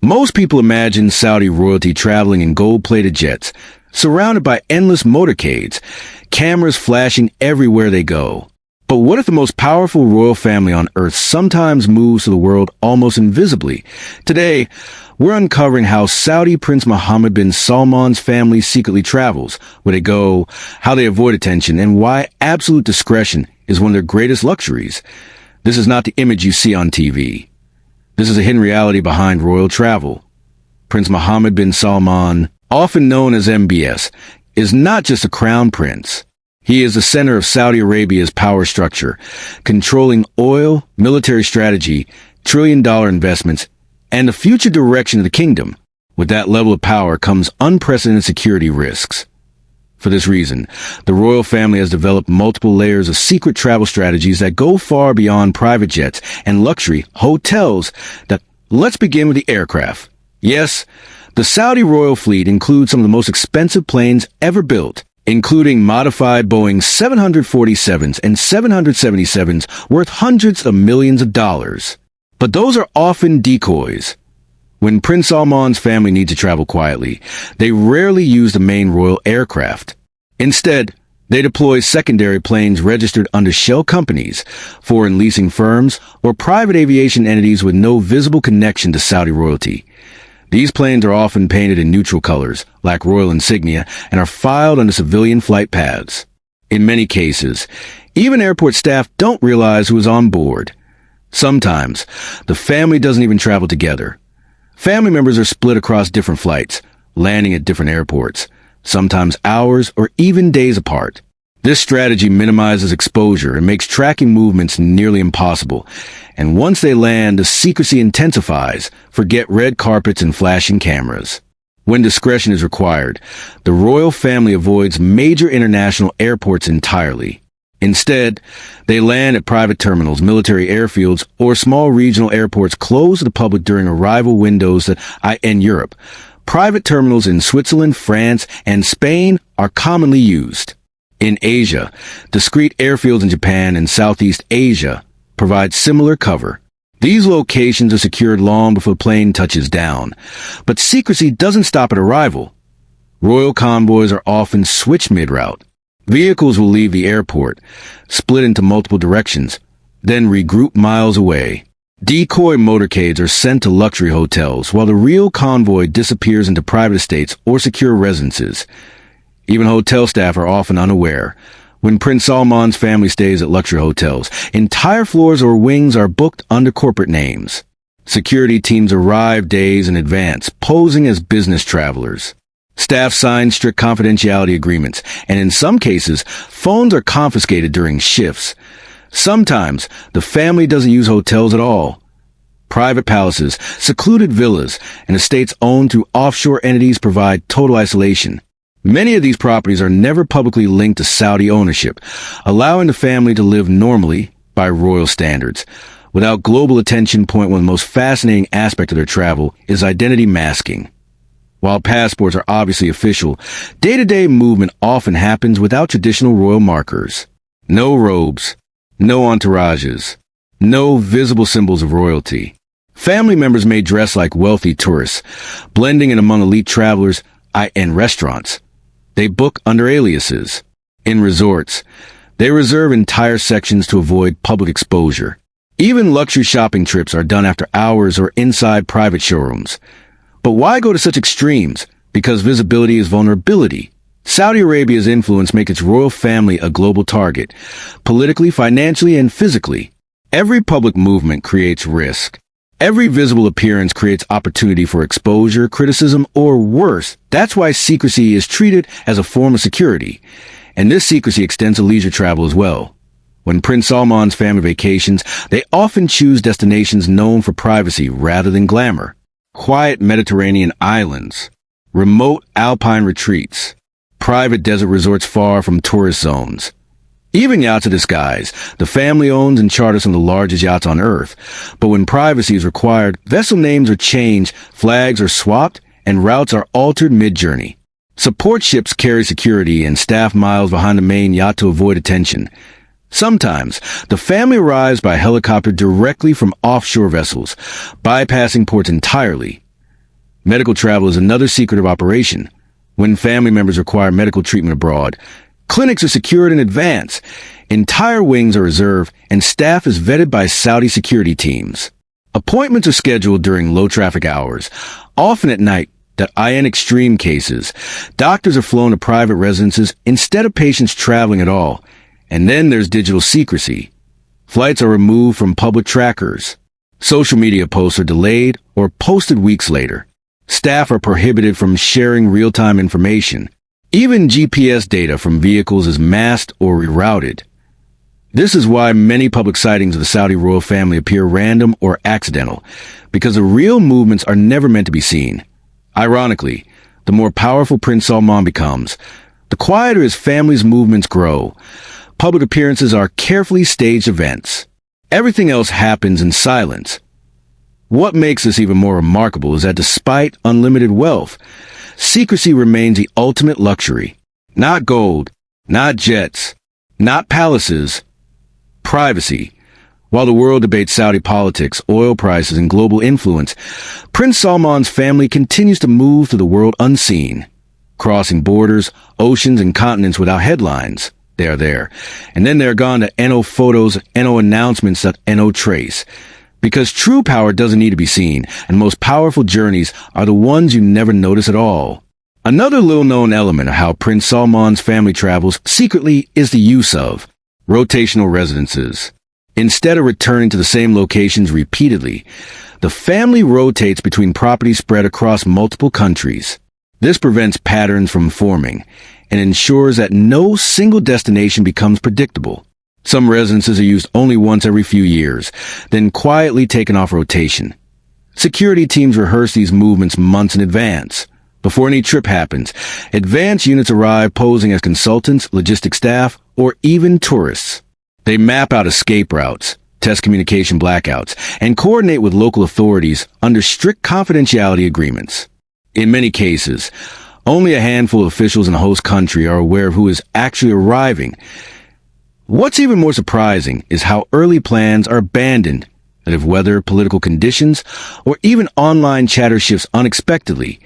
Most people imagine Saudi royalty traveling in gold-plated jets, surrounded by endless motorcades, cameras flashing everywhere they go. But what if the most powerful royal family on earth sometimes moves to the world almost invisibly? Today, we're uncovering how Saudi Prince Mohammed bin Salman's family secretly travels, where they go, how they avoid attention, and why absolute discretion is one of their greatest luxuries. This is not the image you see on TV. This is a hidden reality behind royal travel. Prince Mohammed bin Salman, often known as MBS, is not just a crown prince. He is the center of Saudi Arabia's power structure, controlling oil, military strategy, trillion-dollar investments, and the future direction of the kingdom. With that level of power comes unprecedented security risks. For this reason, the royal family has developed multiple layers of secret travel strategies that go far beyond private jets and luxury hotels. Let's begin with the aircraft. Yes, the Saudi royal fleet includes some of the most expensive planes ever built, including modified Boeing 747s and 777s worth hundreds of millions of dollars. But those are often decoys. When Prince Salman's family needs to travel quietly, they rarely use the main royal aircraft. Instead, they deploy secondary planes registered under shell companies, foreign leasing firms, or private aviation entities with no visible connection to Saudi royalty. These planes are often painted in neutral colors, lack royal insignia, and are filed under civilian flight paths. In many cases, even airport staff don't realize who is on board. Sometimes, the family doesn't even travel together. Family members are split across different flights, landing at different airports, sometimes hours or even days apart. This strategy minimizes exposure and makes tracking movements nearly impossible. And once they land, the secrecy intensifies. Forget red carpets and flashing cameras. When discretion is required, the royal family avoids major international airports entirely. Instead, they land at private terminals, military airfields, or small regional airports closed to the public during arrival windows in Europe. Private terminals in Switzerland, France, and Spain are commonly used. In Asia, discrete airfields in Japan and Southeast Asia provide similar cover. These locations are secured long before the plane touches down. But secrecy doesn't stop at arrival. Royal convoys are often switched mid-route. Vehicles will leave the airport, split into multiple directions, then regroup miles away. Decoy motorcades are sent to luxury hotels, while the real convoy disappears into private estates or secure residences. Even hotel staff are often unaware. When Prince Salman's family stays at luxury hotels, entire floors or wings are booked under corporate names. Security teams arrive days in advance, posing as business travelers. Staff sign strict confidentiality agreements, and in some cases, phones are confiscated during shifts. Sometimes, the family doesn't use hotels at all. Private palaces, secluded villas, and estates owned through offshore entities provide total isolation. Many of these properties are never publicly linked to Saudi ownership, allowing the family to live normally by royal standards. Without global attention, one of the most fascinating aspects of their travel is identity masking. While passports are obviously official, day-to-day movement often happens without traditional royal markers. No robes, no entourages, no visible symbols of royalty. Family members may dress like wealthy tourists, blending in among elite travelers and restaurants. They book under aliases. In resorts, they reserve entire sections to avoid public exposure. Even luxury shopping trips are done after hours or inside private showrooms. But why go to such extremes? Because visibility is vulnerability. Saudi Arabia's influence makes its royal family a global target, politically, financially, and physically. Every public movement creates risk. Every visible appearance creates opportunity for exposure, criticism, or worse. That's why secrecy is treated as a form of security. And this secrecy extends to leisure travel as well. When Prince Salman's family vacations, they often choose destinations known for privacy rather than glamour. Quiet Mediterranean islands, remote alpine retreats, private desert resorts far from tourist zones. Even yachts are disguised. The family owns and charters some of the largest yachts on Earth. But when privacy is required, vessel names are changed, flags are swapped, and routes are altered mid-journey. Support ships carry security and staff miles behind the main yacht to avoid attention. Sometimes, the family arrives by helicopter directly from offshore vessels, bypassing ports entirely. Medical travel is another secretive operation. When family members require medical treatment abroad, clinics are secured in advance, entire wings are reserved, and staff is vetted by Saudi security teams. Appointments are scheduled during low-traffic hours, often at night. In extreme cases, doctors are flown to private residences instead of patients traveling at all. And then there's digital secrecy. Flights are removed from public trackers. Social media posts are delayed or posted weeks later. Staff are prohibited from sharing real-time information. Even GPS data from vehicles is masked or rerouted. This is why many public sightings of the Saudi royal family appear random or accidental, because the real movements are never meant to be seen. Ironically, the more powerful Prince Salman becomes, the quieter his family's movements grow. Public appearances are carefully staged events. Everything else happens in silence. What makes this even more remarkable is that despite unlimited wealth, secrecy remains the ultimate luxury. Not gold, not jets, not palaces. Privacy. While the world debates Saudi politics, oil prices, and global influence, Prince Salman's family continues to move through the world unseen, crossing borders, oceans, and continents without headlines. They are there. And then they're gone to no photos, no announcements, no trace. Because true power doesn't need to be seen, and most powerful journeys are the ones you never notice at all. Another little-known element of how Prince Salman's family travels secretly is the use of rotational residences. Instead of returning to the same locations repeatedly, the family rotates between properties spread across multiple countries. This prevents patterns from forming and ensures that no single destination becomes predictable. Some residences are used only once every few years, then quietly taken off rotation. Security teams rehearse these movements months in advance. Before any trip happens, advance units arrive posing as consultants, logistics staff, or even tourists. They map out escape routes, test communication blackouts, and coordinate with local authorities under strict confidentiality agreements. In many cases, only a handful of officials in the host country are aware of who is actually arriving. What's even more surprising is how early plans are abandoned, that if weather, political conditions, or even online chatter shifts unexpectedly,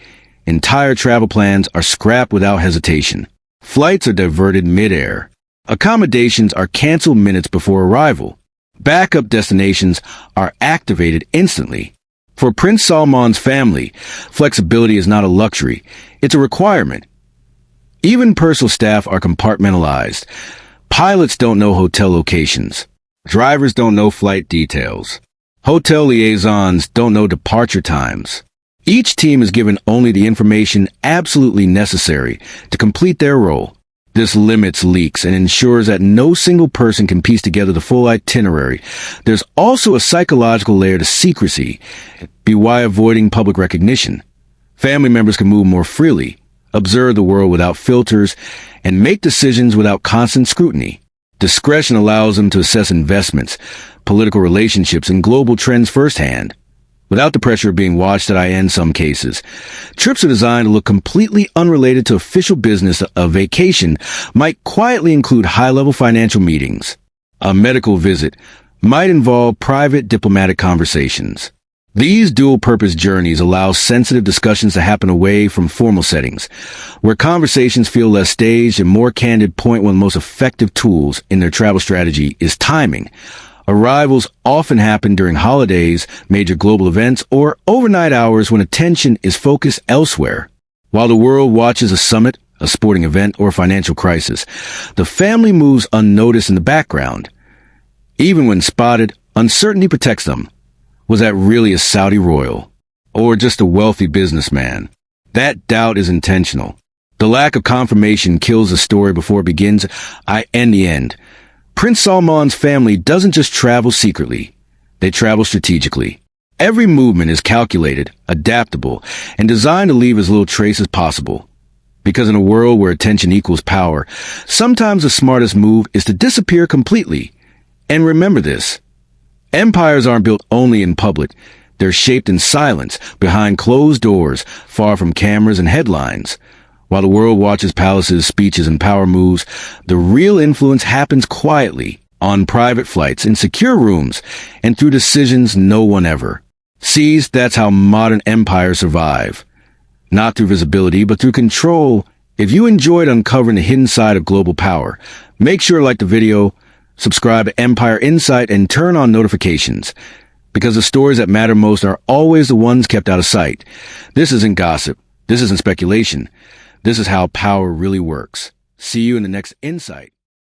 entire travel plans are scrapped without hesitation. Flights are diverted mid-air. Accommodations are canceled minutes before arrival. Backup destinations are activated instantly. For Prince Salman's family, flexibility is not a luxury, it's a requirement. Even personal staff are compartmentalized. Pilots don't know hotel locations. Drivers don't know flight details. Hotel liaisons don't know departure times. Each team is given only the information absolutely necessary to complete their role. This limits leaks and ensures that no single person can piece together the full itinerary. There's also a psychological layer to secrecy, by avoiding public recognition. Family members can move more freely, observe the world without filters, and make decisions without constant scrutiny. Discretion allows them to assess investments, political relationships, and global trends firsthand. Without the pressure of being watched in some cases, trips are designed to look completely unrelated to official business. A vacation might quietly include high-level financial meetings. A medical visit might involve private diplomatic conversations. These dual-purpose journeys allow sensitive discussions to happen away from formal settings, where conversations feel less staged and more candid. One of the most effective tools in their travel strategy is timing. Arrivals often happen during holidays, major global events, or overnight hours when attention is focused elsewhere. While the world watches a summit, a sporting event, or a financial crisis, the family moves unnoticed in the background. Even when spotted, uncertainty protects them. Was that really a Saudi royal? Or just a wealthy businessman? That doubt is intentional. The lack of confirmation kills the story before it begins. In the end, Prince Salman's family doesn't just travel secretly, they travel strategically. Every movement is calculated, adaptable, and designed to leave as little trace as possible. Because in a world where attention equals power, sometimes the smartest move is to disappear completely. And remember this, empires aren't built only in public, they're shaped in silence, behind closed doors, far from cameras and headlines. While the world watches palaces, speeches, and power moves, the real influence happens quietly, on private flights, in secure rooms, and through decisions no one ever sees. That's how modern empires survive. not through visibility, but through control. If you enjoyed uncovering the hidden side of global power, make sure to like the video, subscribe to Empire Insight, and turn on notifications. Because the stories that matter most are always the ones kept out of sight. This isn't gossip. This isn't speculation. This is how power really works. See you in the next Insight.